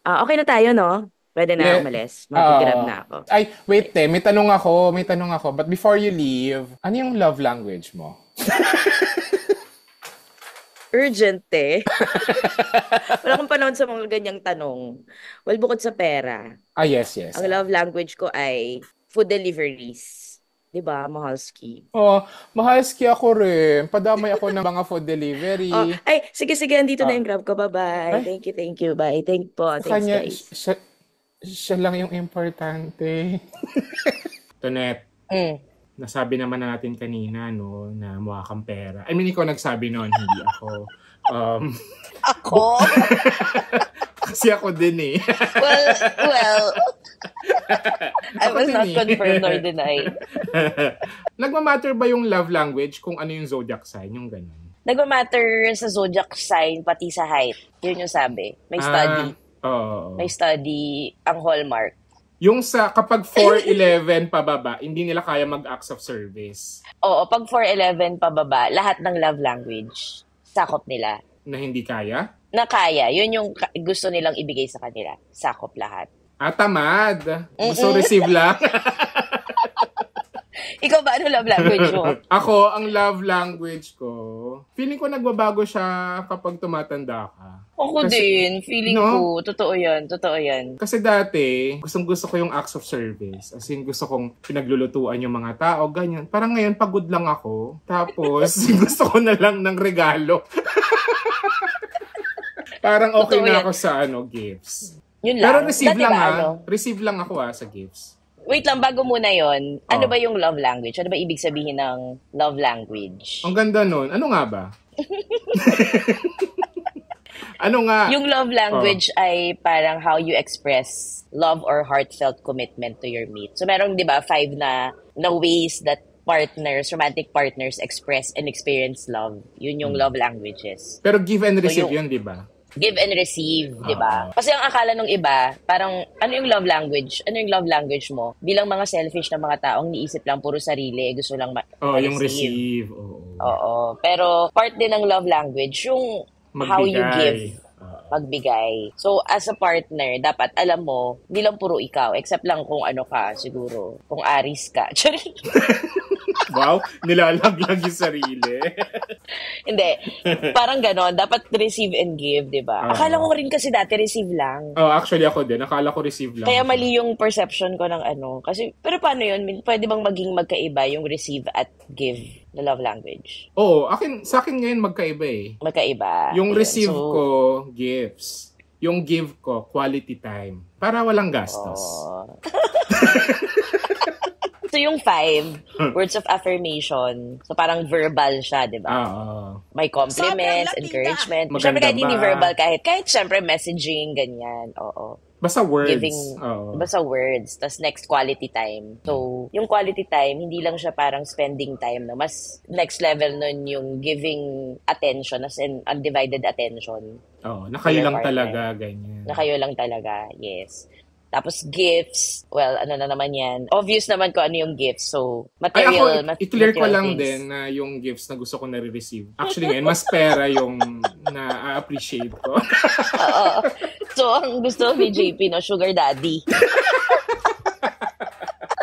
Okay na tayo, no? Pwede na Yeah. umalis. Mag-grab Oo. na ako. Ay, wait, Okay. may tanong ako. But before you leave, ano yung love language mo? Urgent eh. Wala akong panahon sa mga ganyang tanong. Well, bukod sa pera, Ah, yes, yes. ang love language ko ay food deliveries. 'Di ba, Mahalski? Oh, mahalski ako rin. Padamay ako ng mga food Oh, delivery. ay, sige, sige, andito na Ah, yung grab ko. Bye-bye. ay, Thank you. Bye. Thank po. sa Thanks, kanya, guys. siya lang yung importante. Tonet, Mm. nasabi naman na natin kanina, no, na mukha kang pera. I mean, ikaw nagsabi noon, hindi ako. Um, Ako? kasi ako din eh. Well, I Ako was din not eh. confirmed nor denied. Nagmamatter ba yung love language kung ano yung zodiac sign, yung ganun? Nagmamatter sa zodiac sign pati sa height. Yun yung sabi. May study. Ah, oo. May study ang Hallmark. Yung sa kapag 4'11 pababa, hindi nila kaya mag-acts of service Oo, pag 4'11 pababa, lahat ng love language, sakop nila. na hindi kaya. Na kaya, yun yung gusto nilang ibigay sa kanila. Sakop lahat. Ah, tamad. Gusto Mm-mm. receive lang. Ikaw ba, ano love language mo? Ako, ang love language ko, feeling ko nagbabago siya kapag tumatanda ka. Ako Kasi, din, feeling no? ko, totoo yan, totoo yan. Kasi dati, gusto ko yung acts of service. As in, gusto kong pinaglulutuan yung mga tao, ganyan. Parang ngayon, pagod lang ako. Tapos, gusto ko na lang ng regalo. Parang okay Totoo na yan. ako sa gifts. Yun Pero lang. receive Dati lang ba, ha. ano? Receive lang ako sa gifts. Wait lang, bago muna yon. Ano Oh. ba yung love language? Ano ba ibig sabihin ng love language? Ang ganda nun. Ano nga ba? Ano nga? Yung love Oh. language ay parang how you express love or heartfelt commitment to your mate. So merong 'di ba 5 na ways that romantic partners express and experience love. Yun yung love languages. Pero give and So receive yung yun, di ba? give and receive, 'di ba? Oo. Kasi ang akala nung iba, parang ano yung love language? Ano yung love language mo? Bilang mga selfish na mga taong niisip lang puro sarili, gusto lang Oh, yung ma-receive. receive. Oo. Oo. Pero part din ng love language, yung how you Magbigay. give, Oo. magbigay. So, as a partner, dapat alam mo, hindi lang puro ikaw, except lang kung ano ka, siguro. Kung aris ka. Wow, nilalaglag yung sarili. Hindi. Parang ganon. Dapat receive and give, di ba? Akala ko rin kasi dati receive lang. Oh, actually ako din. Akala ko receive lang Kaya siya. mali yung perception ko ng ano. Kasi, pero paano yun? Pwede bang maging magkaiba yung receive at give na love language? Oo, sa akin ngayon magkaiba eh. Magkaiba. Yung Ayun. receive So, ko, gifts. Yung give ko, quality time. Para walang gastos. oh. So, yung 5, words of affirmation. So, parang verbal siya, di ba? Oo. May compliments, encouragement. Siyempre, Maganda kahit hindi ba? verbal, kahit siyempre messaging, ganyan. Oo. Basta words. Giving, Oo. basta words. Tapos next, quality time. So, yung quality time, hindi lang siya parang spending time. No? Mas next level nun yung giving attention, as in undivided attention Oo, na to kayo your lang partner. talaga, ganyan. Na kayo lang talaga, yes. Tapos gifts, well, ano na naman yan. Obvious naman ko ano yung gifts. So, Ay, ako, material, i-clear ko material lang things. din na yung gifts na gusto ko na-receive. Actually, ngayon, mas pera yung na-appreciate ko. Oo. So, ang gusto ni JP, no, sugar daddy.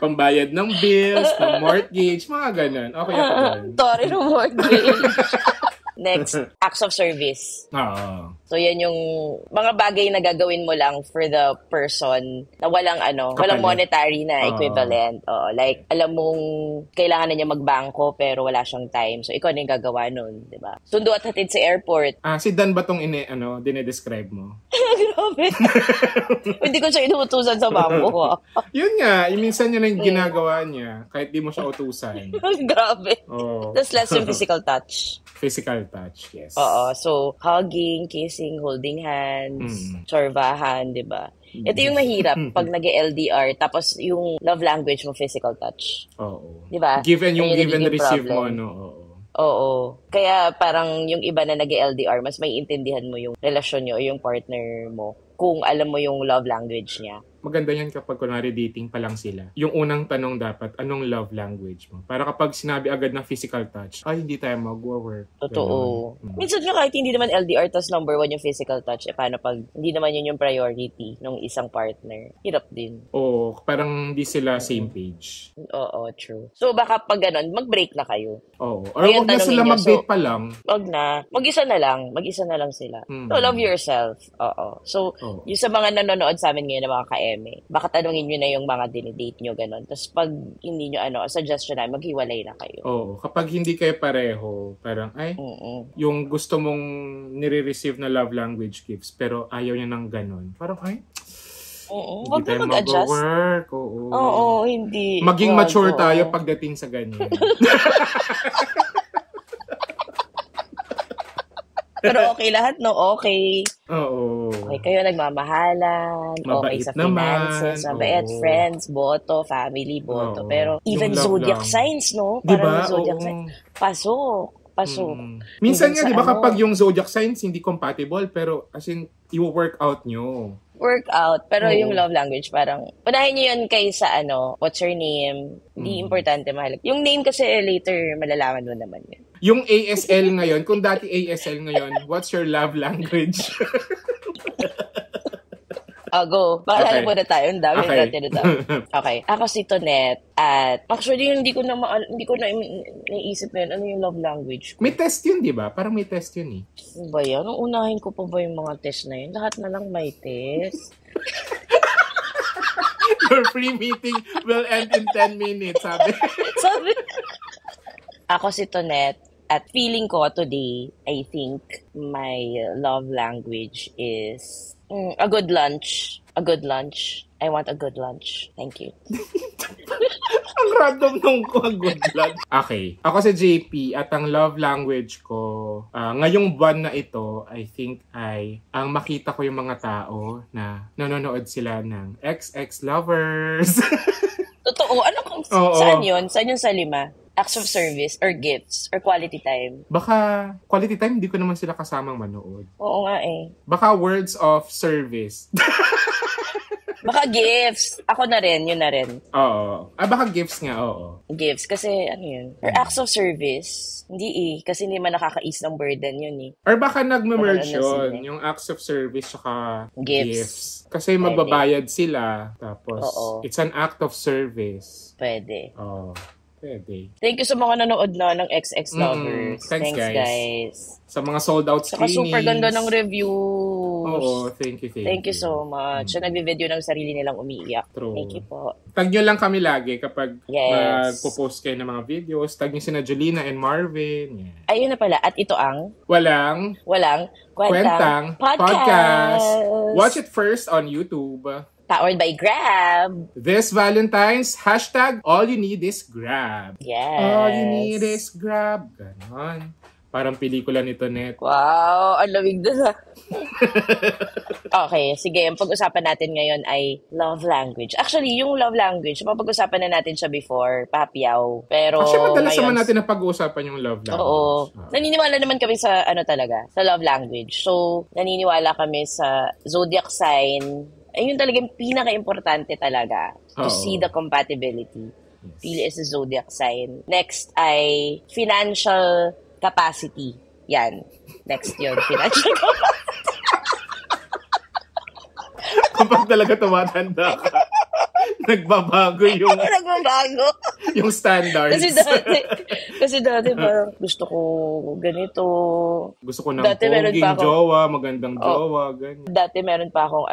Pambayad ng bills, ng mortgage, mga ganun. Okay ako doon. Sorry, no mortgage. Next, acts of service. Oo. So, yan yung mga bagay na gagawin mo lang for the person na walang walang Kapalit. monetary na Oo. equivalent. Oo, like, alam mong kailangan na niya magbangko pero wala siyang time. So, ikaw na yung gagawa nun, di ba? Sundo at hatid sa airport. Si Dan ba tong dinedescribe mo? Grabe. Hindi ko siya inuutusan sa bangko ko. Yun nga, minsan yun ang ginagawa niya, kahit di mo siya utusan. Grabe. Oo. That's less yung physical touch. Physical touch, yes. Oo. So, hugging, kissing, holding hands, sorbahan, di ba? Ito yung mahirap pag nag-LDR, tapos yung love language mo, physical touch. Oo. Di ba? Given yung Ayun give and nagiging receive mo, problem. no? Oo. Oo. Kaya parang yung iba na nag-LDR, mas may intindihan mo yung relasyon nyo o yung partner mo kung alam mo yung love language niya. maganda yan kapag kunwari dating pa lang sila. Yung unang tanong dapat, anong love language mo? Para kapag sinabi agad ng physical touch, ay, hindi tayo mag-work. Totoo. Minsan nga kahit hindi naman LDR, tas number 1 yung physical touch, paano pag hindi naman yun yung priority ng isang partner? Hirap din. Oo, parang hindi sila same page. Oo, true. So baka pag ganun, mag-break na kayo. Oo. Or huwag na sila mag-date pa lang. Wag na. Mag-isa na lang sila. So, love yourself. Oo. So, yung sa mga nanonood sa amin ngayon ng mga ka-eme, baka tanungin nyo na yung mga dinidate nyo, ganun. Tapos pag hindi nyo, suggestion na, maghiwalay na kayo. Oo. Kapag hindi kayo pareho, parang, yung gusto mong nire-receive na love language gifts, pero ayaw niya ng ganun. Parang, Huwag na mag-adjust. Mag-work. Oo, hindi. Maging mature tayo pagdating sa ganyan. Pero okay lahat, no? Okay. Oo. Okay kayo, nagmamahalan. Mabait okay sa naman. finances. Mabait, friends, boto, family, boto. Pero even Yung zodiac lang. signs, no? Diba? Parang zodiac signs. Pasok. Minsan nga, di ba, kapag yung zodiac signs hindi compatible, pero as in, i-work out nyo. Workout. Pero yung love language, parang, unahin nyo yun kaysa what's your name? Hindi importante, mahalaga. Yung name kasi later, malalaman mo naman yun. Yung ASL ngayon, kung dati ASL ngayon, what's your love language? Go. Maalala muna tayo. Ang dami Okay. natin na dami. Okay. Ako si Tonet. At actually, hindi ko na naisip na yun. Ano yung love language ko? May test yun, di ba? Parang may test yun eh. Ano ba yan? Nung unahin ko pa ba yung mga test na yun? Lahat na lang may test. Your free meeting will end in 10 minutes, sabi. Ako si Tonet. At feeling ko today, I think my love language is a good lunch. A good lunch. I want a good lunch. Thank you. Ang random nung ko, good luck. Okay. Ako si JP at ang love language ko, ngayong buwan na ito, I think ang makita ko yung mga tao na nanonood sila ng XX Lovers. Totoo. Saan yun? Saan yun sa 5? Acts of service or gifts or quality time? Baka quality time, hindi ko naman sila kasamang manood. Oo nga eh. Baka words of service. Baka gifts. Ako na rin, yun na rin. Oo. Baka gifts nga, oo. Gifts, kasi ano yun? Or acts of service. Hindi kasi hindi man nakaka-ease ng burden yun eh. Or baka nagme-merge Parang yun, yung acts of service saka Gifts. Kasi magbabayad sila, tapos it's an act of service. Pwede. Oo. Pwede. Thank you sa mga nanood na ng XX Lovers. Thanks, guys. Sa mga sold out Saka screenings. super ganda ng reviews. Oo, thank you. Thank you so much. So, nagbe-video ng sarili nilang umiiyak. True. Thank you po. Tag nyo lang kami lagi kapag Yes. magpo-post kayo ng mga videos. Tag nyo sina Julina and Marvin. Yeah. Ayun na pala. At ito ang Walang Kwentang Podcast. Watch it first on YouTube. Powered by Grab. This Valentine's, #all you need is Grab. Yes. All you need is Grab. Ganon. Parang pelikula nito, Net. Wow, ang lamig na. Okay, sige. Ang pag-usapan natin ngayon ay love language. Actually, yung love language, mapag-usapan na natin siya before, papiyaw. Pero Actually, madalas ngayon, naman natin na pag-uusapan yung love language. Oo. Naniniwala naman kami sa sa love language. So, naniniwala kami sa zodiac sign. Ayun talaga yung pinaka-importante talaga to see the compatibility. Pili is a zodiac sign. Next ay financial capacity. Yan. Next yun, financial capacity. Kapag talaga tumatanda ka, nagbabago yung standards. Kasi dati parang gusto ko ganito. Gusto ko ng Dati meron poging pa ako- jowa, magandang jowa, ganyan. Dati meron pa akong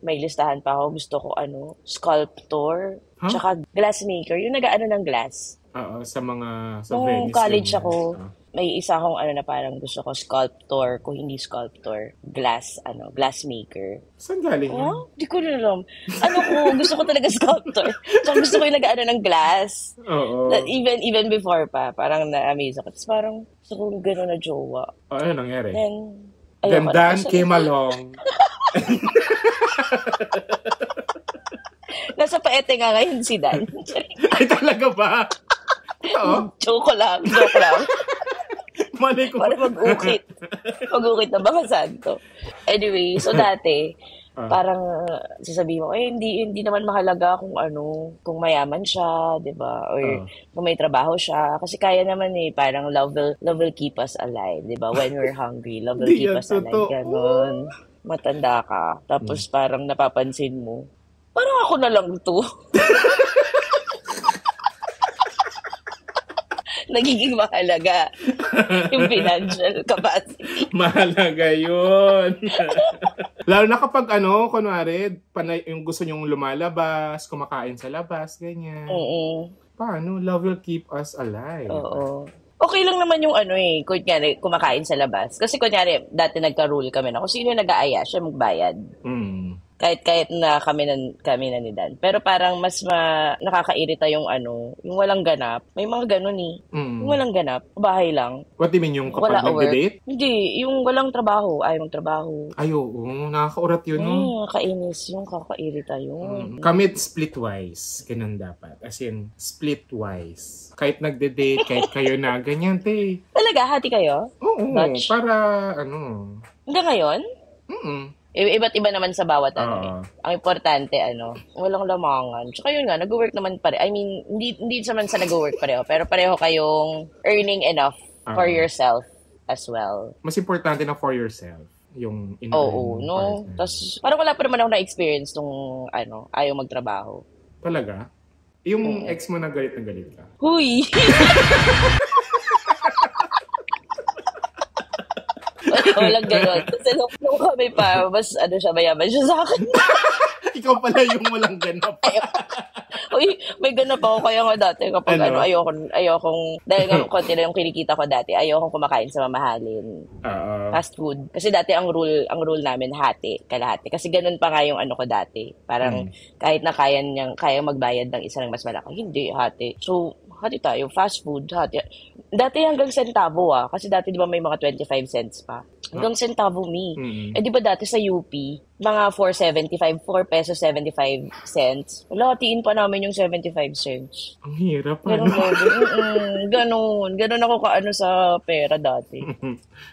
may listahan pa ako. Gusto ko sculptor. Huh? Tsaka glassmaker. Yung nag-ano ng glass. Oo, sa Nung Venice. college ganyan. ako, may isa akong na parang gusto ko sculptor. Kung hindi sculptor, glassmaker. Saan galing yun? Di ko na alam. Gusto ko talaga sculptor. Tsaka gusto ko yung nag-ano ng glass. Oo. Even before pa, parang na-amaze ako. Tapos parang gusto ko gano'n na jowa. Ano nangyari? Then Dan came along. Nasa paete nga ngayon si Dan. Ay, talaga ba? Oo. Joke lang. Malay ko. Para mag-ukit. Mag-ukit na baka santo. Anyway, so dati, Parang sasabihin mo, hindi naman mahalaga kung kung mayaman siya, 'di ba? Or kung may trabaho siya kasi kaya naman parang love will keep us alive, 'di ba? When we're hungry, love will Di keep yan us alive. Ganon. Matanda ka, tapos parang napapansin mo, parang ako na lang 'to. Nagiging mahalaga yung financial capacity. Mahalaga yun. Lalo na kapag kunwari, yung gusto nyong lumalabas, kumakain sa labas, ganyan. Paano? Love will keep us alive. Oo. Okay lang naman yung kunyari, kumakain sa labas. Kasi kunyari, dati nagka-rule kami na kung sino nag-aaya, siya magbayad. Kahit na kami na ni Dan. Pero parang mas nakakairita yung yung walang ganap. May mga ganun Yung walang ganap, bahay lang. What do you mean? Yung kapag nagde-date? Hindi, yung walang trabaho, ayaw magtrabaho. Ay, oo. Nakakaurat yun, no? Kainis yung kakairita yun. Kami splitwise. Ganun dapat. As in, splitwise. Kahit nagde-date, kahit kayo na, ganyan, te. Talaga? Hati kayo? Oo. Dutch? Para, Hanggang ngayon? Iba't iba naman sa bawat Ang importante, walang lamangan. Tsaka yun nga, nag-work naman pareho. I mean, hindi naman sa nag-work pareho, pero pareho kayong earning enough for yourself as well. Mas importante na for yourself yung Oo, no? Tapos, parang wala pa naman ako na-experience nung, ayaw magtrabaho. Talaga? Yung ex mo na galit ka? Huy! Walang gano'n. Kasi nung kami pa, mas siya, mayaman siya sa akin. Ikaw pala yung walang ganap. Uy, may ganap ako kaya nga dati kapag ayokong, dahil nga konti na yung kinikita ko dati, ayokong kumakain sa mamahalin. Fast food. Kasi dati ang rule namin, kalahati. Kasi ganun pa nga yung ko dati. Parang kahit na kaya magbayad ng isa ng mas malaki, hindi, hati. So, hati tayo, fast food, hati. Dati hanggang sentavo kasi dati di ba may mga 25 cents pa. Hanggang sentavo di ba dati sa UP, mga 4.75, 4 pesos 75 cents. Wala, hatiin pa namin yung 75 cents. Ang hirap. Ganon ako sa pera dati.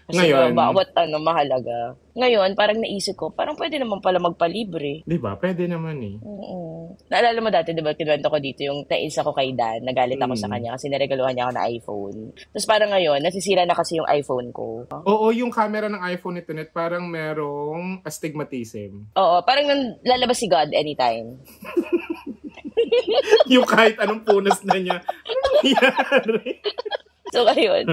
Kasi ngayon, bawat mahalaga. Ngayon, parang naisip ko, parang pwede naman pala magpalibre. Di ba? Pwede naman Naalala mo dati, di ba, kinuwento ko dito yung naisa ko kay Dan, nagalit ako sa kanya kasi naregaluhan niya ako na iPhone. Tapos parang ngayon, nasisira na kasi yung iPhone ko. Oo, yung camera ng iPhone nito, parang merong astigmatism. Oo, parang lalabas si God anytime. Yung kahit anong punas na niya. Nangyari. So, ngayon,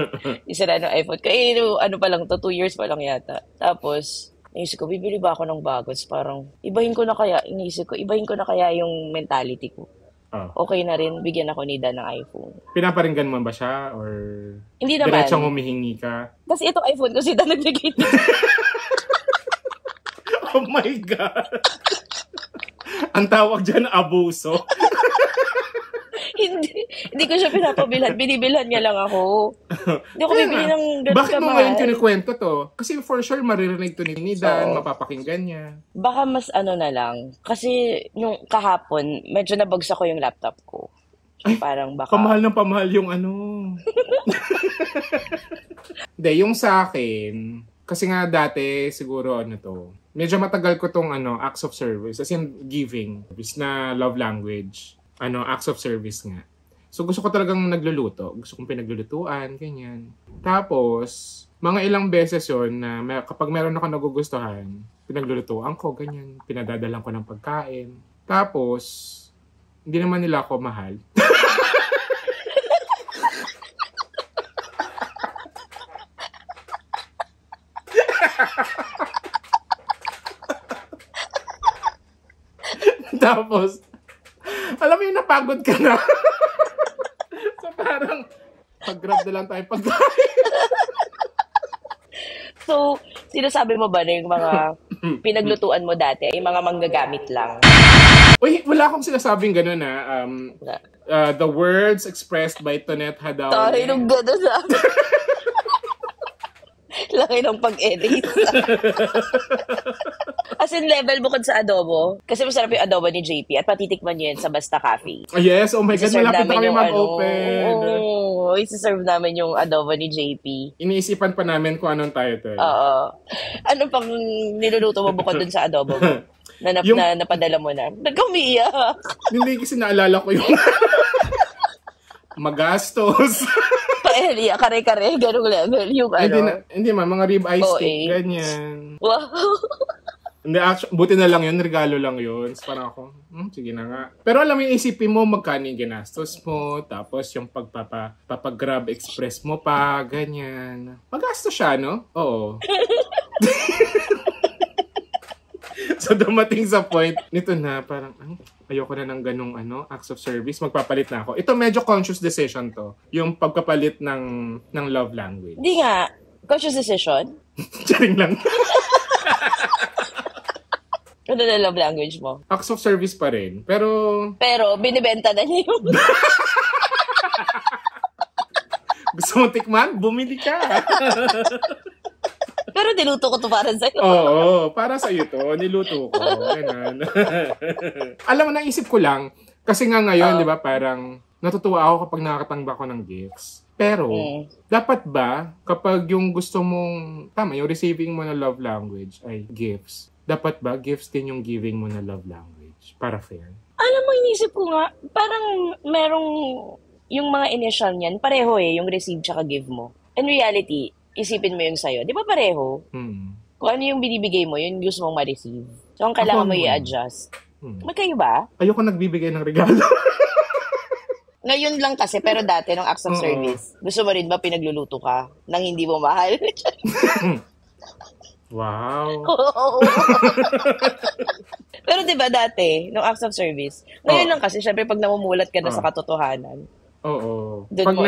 isira ng iPhone. Kaya pa lang to, 2 years pa lang yata. Tapos, naisip ko, bibili ba ako ng bagos? Parang, ibahin ko na kaya yung mentality ko. Okay na rin, bigyan ako ni Dan ng iPhone. Pinaparinggan mo ba siya? Or hindi naman. Diretsong humihingi ka? Kasi itong iPhone ko, si Dan nagbigay niya. Oh my God! Ang tawag dyan, abuso. Hindi ko siya pinapabilhan. Binibilhan niya lang ako. Hindi ako bibili ng ganun Bakit mo ngayon kinikwento to? Kasi for sure maririnig to ni Dan, mapapakinggan niya. Baka mas na lang. Kasi yung kahapon, medyo nabagsak ko yung laptop ko. Ay, parang baka... pamahal ng pamahal yung Hindi, yung sa akin, kasi nga dati, siguro medyo matagal ko tong acts of service, as in giving, is na love language, acts of service nga. So gusto ko talagang nagluluto, gusto kong pinaglulutuan, ganyan. Tapos, mga ilang beses yon na kapag meron ako nagugustuhan, pinaglulutuan ko, ganyan, pinadadalan ko ng pagkain. Tapos, hindi naman nila ako mahal. Tapos, alam mo yung napagod ka na. So parang, pag-grab na lang tayo pagkain. So, sinasabi mo ba na yung mga pinaglutuan mo dati ay mga manggagamit lang? Uy, wala akong sinasabing gano'n the words expressed by Tonette Hadaw. Tayo nung gano'n sa akin. Laki ng pag-edit. As in level bukod sa adobo. Kasi masarap yung adobo ni JP at patitikman niyo yun sa Basta Cafe. Yes, oh my God, malapit na kami mag-open. Isi-serve namin yung adobo ni JP. Iniisipan pa namin kung anong title. Oo. Ano pang niluluto mo bukod dun sa adobo mo? Na napadala mo na. Nagkumiyak. Hindi kasi naalala ko yung magastos. Paella, kare-kare, ganung level. Yung Hindi mga rib eye OA. steak, ganyan. Wow. Hindi, actually, buti na lang yun, regalo lang yun. So, parang ako, sige na nga. Pero alam mo, isipin mo magkano yung ginastos mo, tapos yung papag-grab express mo pa, ganyan. Magastos siya, no? Oo. So, dumating sa point, nito na, parang, ayoko na ng ganung acts of service, magpapalit na ako. Ito medyo conscious decision to, yung pagpapalit ng love language. Hindi nga, conscious decision? Charing lang. Ano na love language mo? Acts of service pa rin. Pero binibenta na niya yung... Gusto mo tikman? Bumili ka. Pero niluto ko to para sa'yo. Oo, para sa'yo to. Niluto ko. Ganun. Alam mo, naisip ko lang, kasi nga ngayon, di ba, parang natutuwa ako kapag nakakatangba ko ng gifts. Pero, dapat ba, kapag yung gusto mong, yung receiving mo na love language ay gifts, dapat ba gifts din yung giving mo na love language? Para fair? Alam mo, inisip ko nga, parang merong yung mga initial niyan, pareho yung receive tsaka give mo. In reality, isipin mo yung sa'yo. Di ba pareho? Kung ano yung binibigay mo, yun gusto mong ma-receive. So, ang kailangan mo i-adjust. Magkaiba? Ayoko nagbibigay ng regalo. Ngayon lang kasi, pero dati, nung acts of service, gusto mo rin ba pinagluluto ka nang hindi mo mahal? Wow. Pero diba dati, nung acts of service, ngayon lang kasi, syempre pag namumulat ka na sa katotohanan, doon mo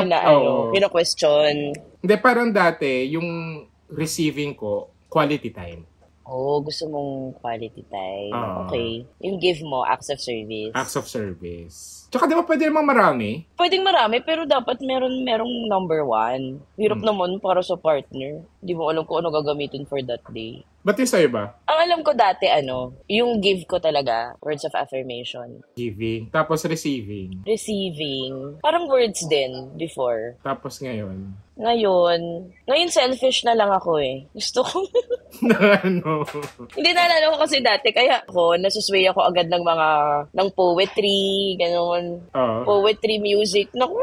kino-question. Hindi, parang dati, yung receiving ko, quality time. Gusto mong quality time. Okay. Yung give mo, acts of service. Acts of service. Tsaka di ba pwede namang marami? Pwedeng marami, pero dapat merong number one. Hirap naman para sa partner. Di mo alam kung ano gagamitin for that day. Ba't yung sa'yo ba? Ang alam ko dati, yung give ko talaga, words of affirmation. Giving. Tapos receiving. Receiving. Parang words din before. Tapos ngayon? Ngayon selfish na lang ako Gusto ko. Hindi naalala ko kasi dati, kaya ako, nasusway ako agad ng poetry, gano'n. Poetry, music. Naku,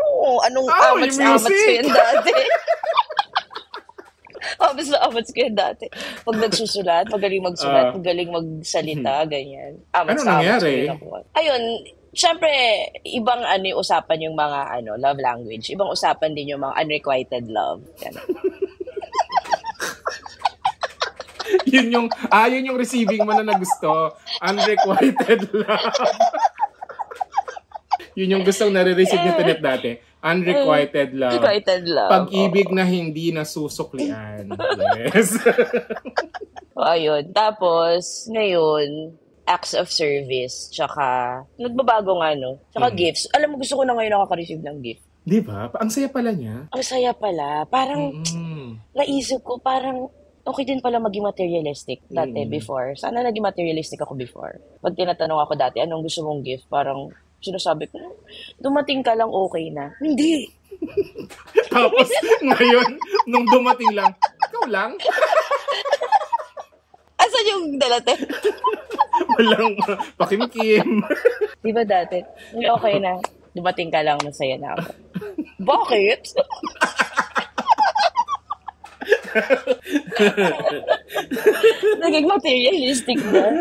anong amats-amats ko yun dati. Amats ko yun dati. Pag nagsusulat, magaling magsulat, magaling magsalita, ganyan. Ano nangyari? Ayun, syempre, ibang usapan yung mga love language. Ibang usapan din yung mga unrequited love. yun yung receiving mo na nagusto. Unrequited love. Yun yung gustong nare-receive ni Tonet dati. Unrequited love. Unrequited love. Pag-ibig na hindi nasusuklian. Yes. Ayun. Tapos, ngayon, acts of service, tsaka, nagbabago nga, tsaka gifts. Alam mo, gusto ko na ngayon nakaka-receive ng gift. Di ba? Ang saya pala niya. Ang saya pala. Parang, naisip ko, parang, okay din pala maging materialistic dati before. Sana naging materialistic ako before. Pag tinatanong ako dati, anong gusto mong gift? Parang, sinasabi ko, dumating ka lang, okay na. Hindi. Tapos, ngayon, nung dumating lang, ikaw lang. Asan yung dalate? Walang pakimkim. Di ba dati? Okay na. Dumating ka lang, masaya na ako. Bakit? Naging materialistic na.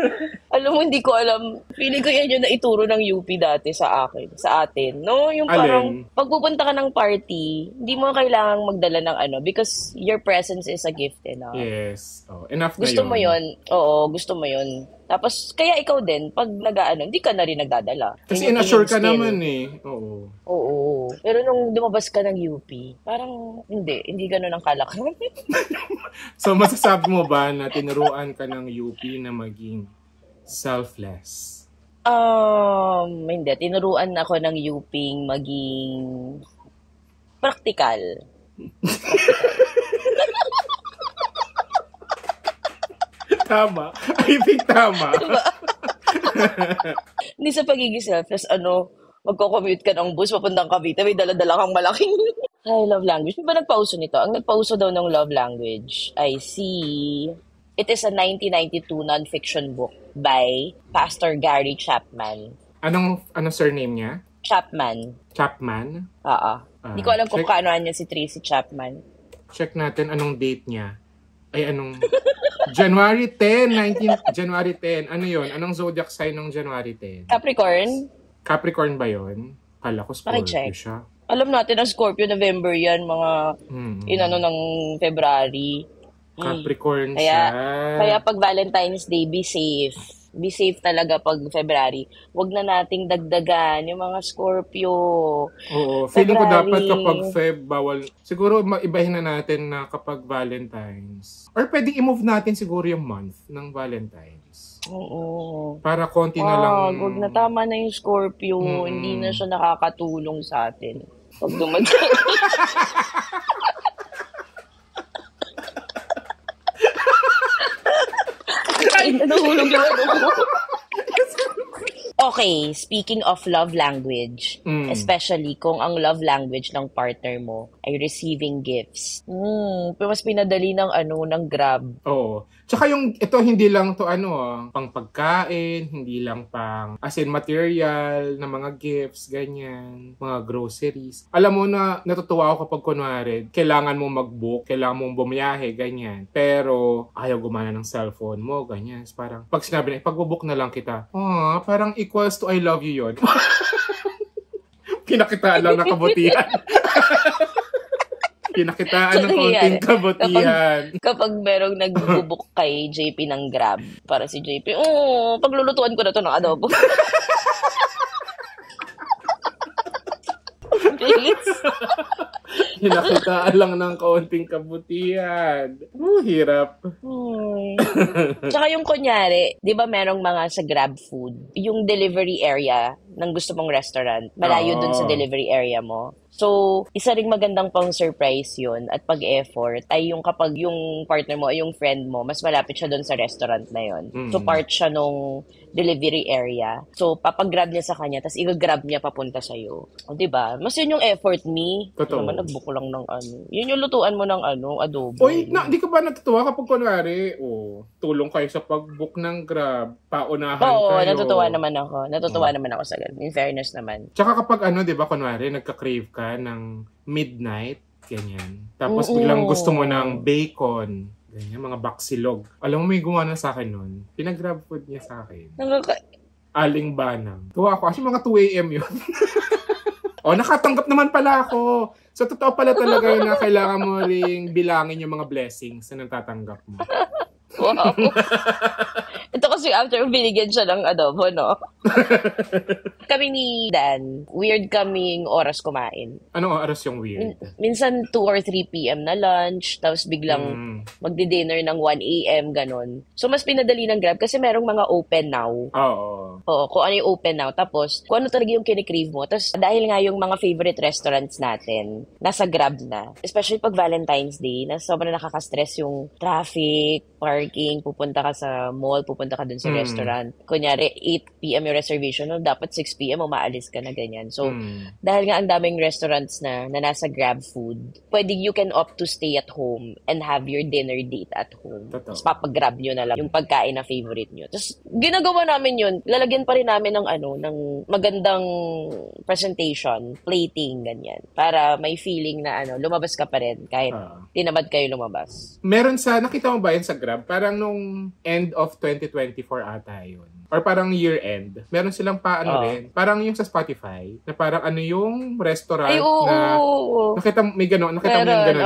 Alam mo, hindi ko alam. Feeling ko yan yung naituro ng UP dati sa atin. No? Yung parang, pag pupunta ka ng party, hindi mo kailangang magdala ng because your presence is a gift enough. Yes. Enough gusto na yun. Mo yun. Oo, gusto mo yun. Tapos, kaya ikaw din, pag hindi ka na rin nagdadala. Kasi in-assure ka naman Oo. Pero nung lumabas ka ng UP, parang hindi ganun ang kalakaran. So, masasabi mo ba na tinuruan ka ng UP na maging selfless? Hindi. Tinuruan ako ng UP maging practical. Tama. I think tama. Diba? Hindi sa pagiging selfless, magko-commute ka ng bus, papuntang Cavite, may dala-dala kang malaking love language. Di ba nagpauso nito? Ang nagpauso daw ng love language ay si It is a 1992 non-fiction book by Pastor Gary Chapman. Anong surname niya? Chapman. Chapman? Oo. Hindi ko alam kung kaanoan niya si Tracy Chapman. Check natin anong date niya. Ay, anong... January 10. January 10. Ano yun? Anong zodiac sign ng January 10? Capricorn? Capricorn ba yun? Kala ko Scorpio siya. Alam natin na Scorpio, November yan, mga inano ng February. Capricorn siya. Kaya pag Valentine's Day, be safe. Be safe talaga pag February. Huwag na nating dagdagan yung mga Scorpio. Oo. Feeling ko dapat kapag Feb, bawal. Siguro maibahin na natin na kapag Valentine's. Or pwedeng i-move natin siguro yung month ng Valentine's. Oo. Para konti na lang. Huwag na, tama na yung Scorpio. Hindi na siya nakakatulong sa atin. Pag dumating. Nahulog na ako. Okay, speaking of love language, especially kung ang love language ng partner mo ay receiving gifts. Mas pinadali ng Grab. Oo. Tsaka ito hindi lang to pang pagkain, hindi lang pang as in material na mga gifts, ganyan, mga groceries. Alam mo na natutuwa ako kapag kunwari, kailangan mo mag-book, kailangan mong bumiyahe, ganyan. Pero ayaw gumana ng cellphone mo, ganyan. Parang pag sinabi na, pag-book na lang kita, parang equals to I love you yun. Pinakitaan lang na kabutihan. Pinakitaan ng konting kabutihan. Kapag merong nagbubuk kay JP ng Grab, para si JP, paglulutuan ko na to ng adobo. Pinakitaan lang ng kaunting kabutihan. Hirap. Tsaka yung kunyari, di ba merong mga sa Grab food, yung delivery area ng gusto mong restaurant, malayo dun sa delivery area mo. So, isa ring magandang pang surprise yun at pag-effort ay yung kapag yung partner mo ay yung friend mo, mas malapit siya dun sa restaurant na yun. So, part siya nung delivery area. So, papag-grab niya sa kanya, tapos i-grab niya papunta sa'yo. O, diba? Mas yun yung effort me. Totoo. Naman, nag-book lang ng Yun yung lutuan mo ng adobo. Oy, di ka ba natutuwa kapag kunwari, tulong kayo sa pag-book ng Grab, paunahan kayo. Oo, natutuwa naman ako. Natutuwa naman ako sa ganun. In fairness naman. Tsaka kapag di ba, kunwari, nagka-crave ka ng midnight, ganyan. Tapos biglang gusto mo ng bacon, ganyan, mga baksilog. Alam mo, may gumawa sa akin nun. Pinag-grab food niya sa akin. Aling banang. Tuwa ako. Kasi mga 2 a.m. yun. Nakatanggap naman pala ako. So, totoo pala talaga yun na kailangan mo ring bilangin yung mga blessings na natatanggap mo. Wow. Ito kasi after binigyan siya ng adobo, no? Kami ni Dan, weird kaming oras kumain. Anong oras yung weird? Minsan 2 or 3 p.m. na lunch, tapos biglang magdi-dinner ng 1 a.m., ganon. So, mas pinadali ng Grab kasi merong mga open now. Oo, kung ano yung open now. Tapos, kung ano talaga yung kinikrave mo. Tapos, dahil nga yung mga favorite restaurants natin, nasa Grab na. Especially pag Valentine's Day, na sobrang nakaka-stress yung traffic, parking, pupunta ka sa mall, pupunta ka dun sa restaurant. Kunyari, 8 p.m. yung reservation, dapat 6 p.m. umaalis ka na ganyan. So, dahil nga ang daming restaurants na nasa Grab food, pwede you can opt to stay at home and have your dinner date at home. Tapos papag-grab nyo na lang yung pagkain na favorite nyo. Tapos, ginagawa namin yun. Lalagyan pa rin namin ng magandang presentation, plating, ganyan. Para may feeling na lumabas ka pa rin kahit tinamad kayo lumabas. Meron nakita mo ba yan sa Grab? Parang nung end of 2024 ata yun. Or parang year-end. Meron silang rin. Parang yung sa Spotify, na parang yung restaurant na... Nakita mo yung gano'n.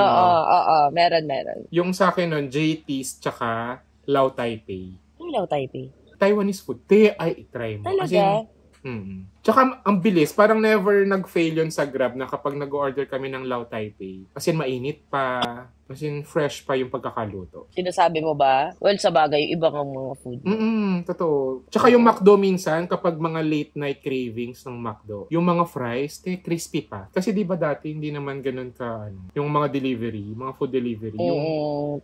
Oo. Meron. Yung sa akin nun, JT's tsaka Lao Taipei. Ano Lao Taipei? Taiwanese food. Try mo. Talaga? Tsaka ang bilis, parang never nag-fail yun sa Grab na kapag nag-order kami ng Lao Taipei. Kasi mainit pa, kasi fresh pa yung pagkakaluto. Sinasabi mo ba? Well, sa bagay, yung iba kang mga food. Totoo. Tsaka yung McDo minsan, kapag mga late night cravings ng McDo, yung mga fries, crispy pa. Kasi di ba dati, hindi naman ganun ka, yung mga delivery, mga food delivery.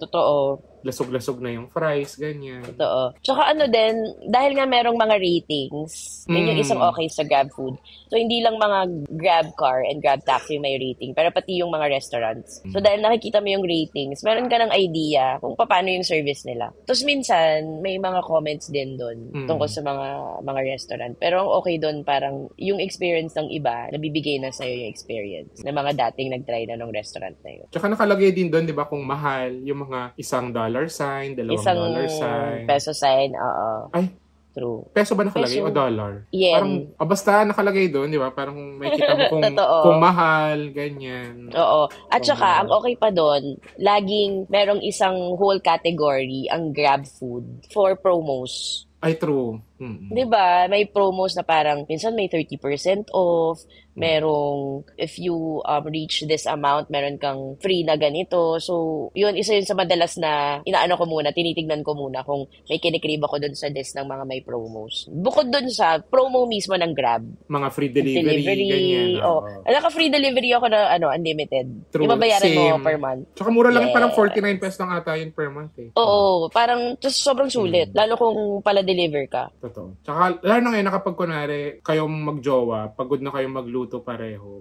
Totoo. Lasog-lasog na yung fries, ganyan. Totoo. Tsaka din, dahil nga merong mga ratings, yun yung isang okay sa Grab food. So, hindi lang mga Grab car and Grab taxi may rating, pero pati yung mga restaurants. So, dahil nakikita mo yung ratings, meron ka ng idea kung paano yung service nila. Tapos minsan, may mga comments din doon tungkol sa mga restaurant. Pero ang okay doon, parang yung experience ng iba, nabibigay na sa'yo yung experience ng mga dating nag-try na ng restaurant na yun. Tsaka nakalagay din doon, di ba, kung mahal, yung mga $1 sign, $2 sign. Peso sign, oo. Ay, true. Peso ba nakalagay Peso. o dollar? Yen. Parang, basta nakalagay doon, di ba? Parang may kita mo kung mahal, ganyan. Oo. At saka, ang okay pa doon, laging merong isang whole category, ang Grab food, for promos. Ay, true. Mm-hmm. 'Di ba? May promos na parang minsan may 30% off, merong if you reach this amount, meron kang free na ganito. So, yun, isa yun sa madalas na inaano ko muna, tinitignan ko muna kung may kinikrib ako dun sa list ng mga may promos. Bukod dun sa promo mismo ng Grab. Mga free delivery ganyan. Naka-free delivery ako na unlimited. True. Ibabayaran Same. mo per month. Tsaka mura lang, parang 49 pesos lang ata yun per month eh. Oo, parang sobrang sulit. Lalo kung pala-deliver ka. Totoo. Tsaka, lalo na ngayon, kapag kunwari, kayong magjowa, pagod na kayong magluto pareho,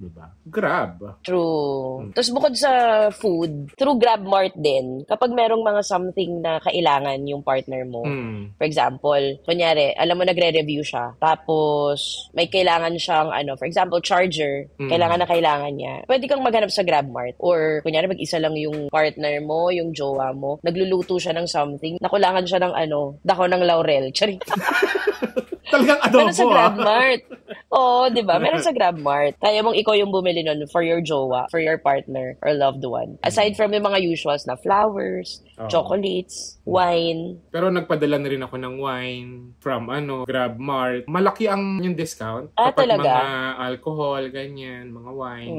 diba? Grab. True. Tapos bukod sa food, through Grab Mart din, kapag merong mga something na kailangan yung partner mo, for example, kunyari, alam mo nagre-review siya, tapos may kailangan siyang, for example, charger, kailangan niya, pwede kang maghanap sa Grab Mart. Or, kunyari, mag-isa lang yung partner mo, yung jowa mo, nagluluto siya ng something, nakulangan siya ng dahon ng laurel. Charing. Talagang adobo. Meron sa Grab Mart. Oo, di ba? Meron sa Grab Mart. Kaya mong ikaw yung bumili nun for your jowa, for your partner, or loved one. Aside from yung mga usuals na flowers, chocolates, wine. Pero nagpadala na rin ako ng wine from Grab Mart. Malaki ang yung discount. Kapag talaga? mga alcohol, ganyan, mga wine,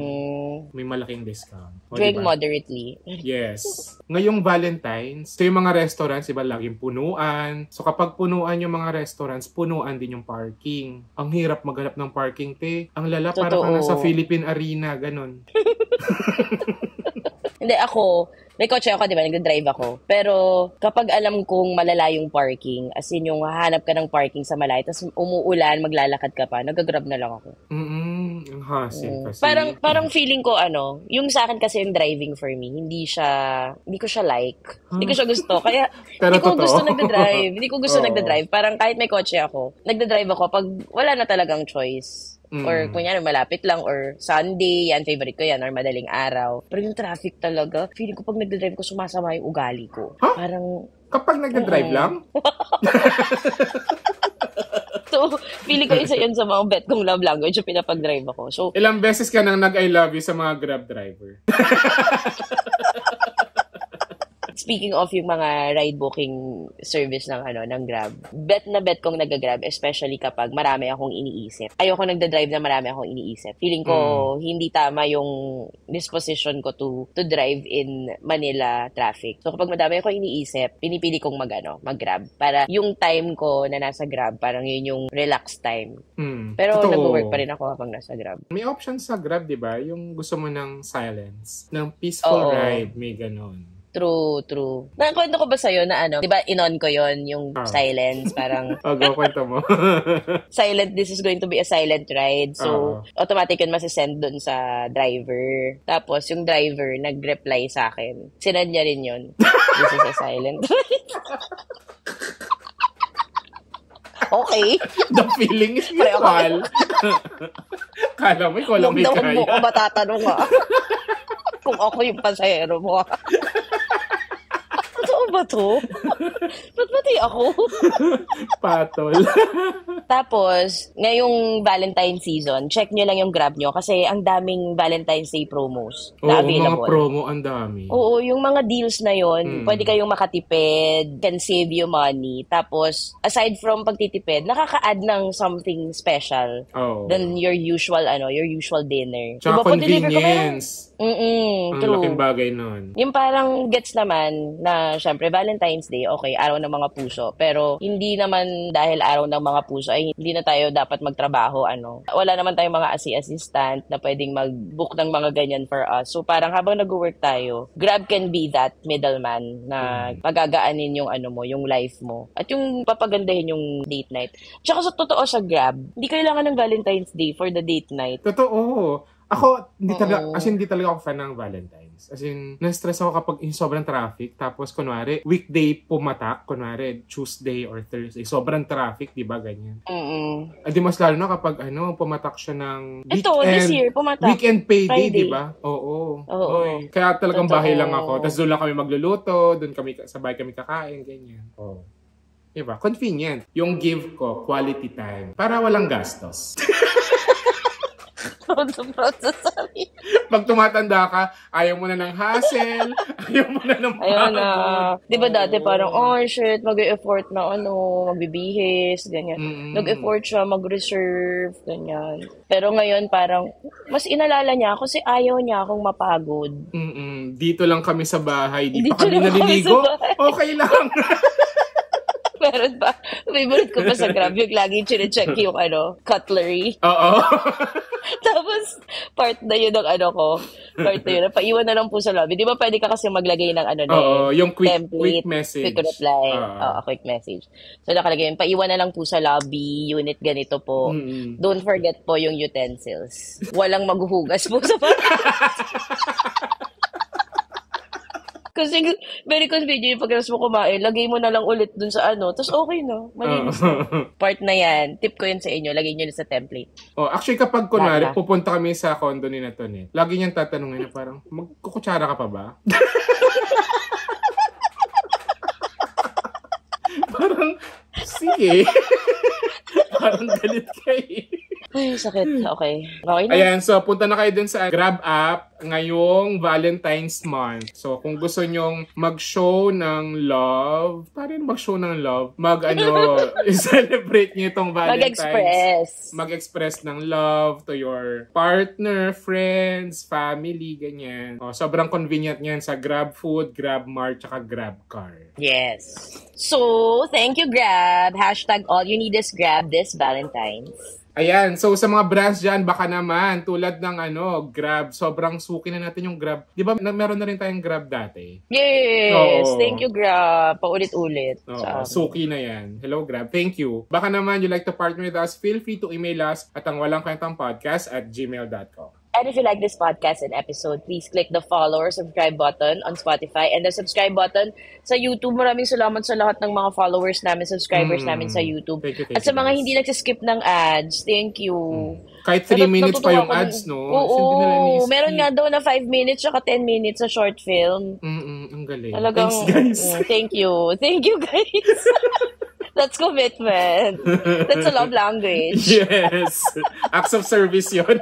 may malaking discount. Drink diba? moderately. Yes. Ngayong Valentine's, so yung mga restaurants, iba laging punuan. So kapag punuan yung mga restaurants, punuan din yung parking. Ang hirap maghanap ng parking, te. Ang lala, para ka nasa Philippine Arena, ganun. Hindi, ako, may kotse ako, di ba? Nagda-drive ako. Pero kapag alam kong malala yung parking, as in yung hahanap ka ng parking sa malayo, tapos umuulan, maglalakad ka pa, nag-grab na lang ako. Ang hassle kasi. Parang feeling ko, yung sa akin kasi yung driving for me, hindi ko siya like. Hindi ko siya gusto. Kaya, hindi ko gusto nagda-drive. Hindi ko gusto nagda-drive. Parang kahit may kotse ako, nagda-drive ako pag wala na talagang choice. Or kunyari malapit lang, or Sunday, yan, favorite ko yan, or madaling araw. Pero yung traffic talaga, feeling ko pag nagdadrive ko, sumasama yung ugali ko. Huh? Parang... Kapag nagdadrive lang? So, feeling ko isa yun sa mga bet kong love language yung pinapag-drive ako. So, ilang beses ka nang nag-I love you sa mga Grab driver? speaking of yung mga ride booking service ng Grab, bet na bet kong nag-Grab, especially kapag marami akong iniisip. Ayoko nagda-drive na marami akong iniisip. Feeling ko hindi tama yung disposition ko to drive in Manila traffic. So kapag madami akong iniisip, pinipili kong mag-Grab. Para yung time ko na nasa Grab, parang yun yung relax time. Pero nag-work pa rin ako habang nasa Grab. May option sa Grab, di ba? Yung gusto mo ng silence, ng peaceful ride, may ganon. True. Nakwento ko ba sa'yo na di ba, inon ko yon yung silence, parang... Go, kwento mo. Silent, this is going to be a silent ride. So, automatic yun masisend dun sa driver. Tapos, yung driver, nag-reply sa akin. Sinad niya rin yun. This is a silent ride. Okay. The feeling is mutual. Kala mo, ikaw lang may kaya. Huwag mo ko matatanong kung ako yung pasahero mo. Totoo ba to? Ba't pati ako? Patol. Tapos, ngayong Valentine's season, check nyo lang yung Grab nyo kasi ang daming Valentine's Day promos na available. Mga promo, ang dami. Oo, yung mga deals na yon, pwede kayong makatipid, can save you money. Tapos, aside from pagtitipid, nakaka-add ng something special than your usual dinner. Tsaka convenience. Ang True. laking bagay nun. Yung parang gets naman na syempre Valentine's Day, okay, araw ng mga puso. Pero hindi naman dahil araw ng mga puso ay hindi na tayo dapat magtrabaho. Wala naman tayong mga assistant na pwedeng mag-book ng mga ganyan for us. So parang habang nag-work tayo, Grab can be that middleman na pagagaanin yung yung life mo. At yung papagandahin yung date night. Tsaka sa totoo sa Grab, hindi kailangan ng Valentine's Day for the date night. Totoo. Ako, hindi talaga ako fan ng Valentine's. As in, na-stress ako kapag yung sobrang traffic. Tapos, kunwari, weekday pumatak. Kunwari, Tuesday or Thursday. Sobrang traffic, di ba? Ganyan. Di mas lalo na kapag, pumatak siya ng weekend. Ito, this year, pumatak. Weekend payday, Friday. di ba? Oo. Oo. Kaya talagang Totoo. bahay lang ako. Tapos doon lang kami magluluto. Doon kami, sabay kami kakain. Ganyan. Oo. Diba? Convenient. Yung give ko, quality time. Para walang gastos. Pag tumatanda ka, ayaw mo na ng hassle, ayaw mo na ng Ayun na. Di ba dati Oo. parang, shit, mag-e-effort na magbibihis, ganyan. Nag-effort siya, mag-reserve, ganyan. Pero ngayon parang, mas inalala niya ako kasi ayaw niya akong mapagod. Dito lang kami sa bahay, di Dito pa kami lang kami naliligo. sa bahay. Okay lang. Meron pa. Favorite ko pa sa Grab, yung lagi chine-check yung cutlery. Oo. Tapos, part na yun ng part na yun. Paiwan na lang po sa lobby. Di ba pwede ka kasi maglagay ng Oo, yung quick template, message. quick reply. Quick message. So, nakalagay yun. Paiwan na lang po sa lobby, unit ganito po. Don't forget po yung utensils. Walang maghuhugas po sa Kasi very convenient pag mo kumain, lagay mo na lang ulit dun sa tapos okay na, malinis na. Part na yan, tip ko yun sa inyo, lagay nyo sa template. Actually kapag kunwari, pupunta kami sa condo ni Naton lagi niyang tatanungin na parang, magkukutsara ka pa ba? Parang, sige. Parang galit kayo. Ay, sakit. Okay. Okay na. Ayan, so punta na kayo dun sa Grab app ngayong Valentine's month. So kung gusto nyong mag-show ng love, paano mag-show ng love? I-celebrate nyo itong Valentine's. Mag-express ng love to your partner, friends, family, ganyan. Sobrang convenient niyan sa Grab Food, Grab Mart, tsaka Grab Car. Yes. So, thank you, Grab. # all you need is Grab this Valentine's. Ayan, so sa mga brands dyan, baka naman, tulad ng Grab, sobrang suki na natin yung Grab. Di ba, meron na rin tayong Grab dati? Yes! Thank you, Grab. Paulit-ulit. Suki na yan. Hello, Grab. Thank you. Baka naman you like to partner with us, feel free to email us at ang walangkwentangpodcast@gmail.com. And if you like this podcast and episode, please click the follow or subscribe button on Spotify and the subscribe button sa YouTube. Maraming salamat sa lahat ng mga followers namin, subscribers namin sa YouTube. Thank you, at sa mga hindi nagsiskip ng ads, thank you. Kahit 3 minutes pa yung ads, no? Oo, meron nga daw na 5 minutes at 10 minutes sa short film. Ang galing. Talagang, thanks, guys. Thank you. Thank you, guys. That's commitment. That's a love language. Yes. Acts of service yun.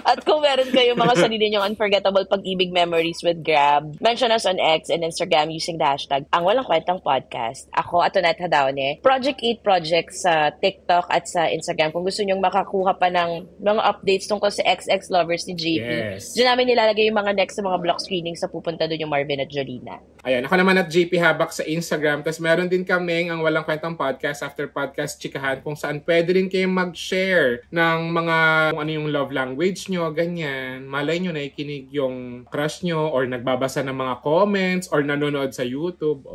At kung meron kayo mga sarili nyong unforgettable pag-ibig memories with Grab, mention us on X and Instagram using the hashtag Ang Walang Kwentang Podcast. Ako, Atonet Hadaone. Project 8 projects sa TikTok at sa Instagram. Kung gusto nyong makakuha pa ng mga updates tungkol sa XX Lovers ni JP, Diyan namin nilalagay yung mga next sa mga block screenings sa pupunta doon yung Marvin at Jolina. Ayan, ako naman at JP Habak sa Instagram. Tapos meron din kaming Ang Walang Kwentang Podcast after podcast chikahan kung saan pwede rin kayong mag-share ng mga kung ano yung love language nyo, ganyan. Malay nyo nakikinig yung crush nyo or nagbabasa ng mga comments or nanonood sa YouTube.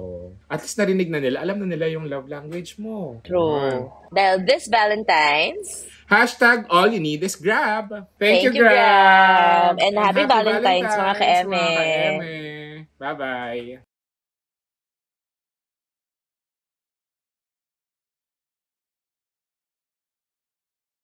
At least narinig na nila. Alam na nila yung love language mo. True. Dahil this Valentine's, # all you need is Grab. Thank you, Grab. And happy Valentine's, mga ka-eme. Bye-bye.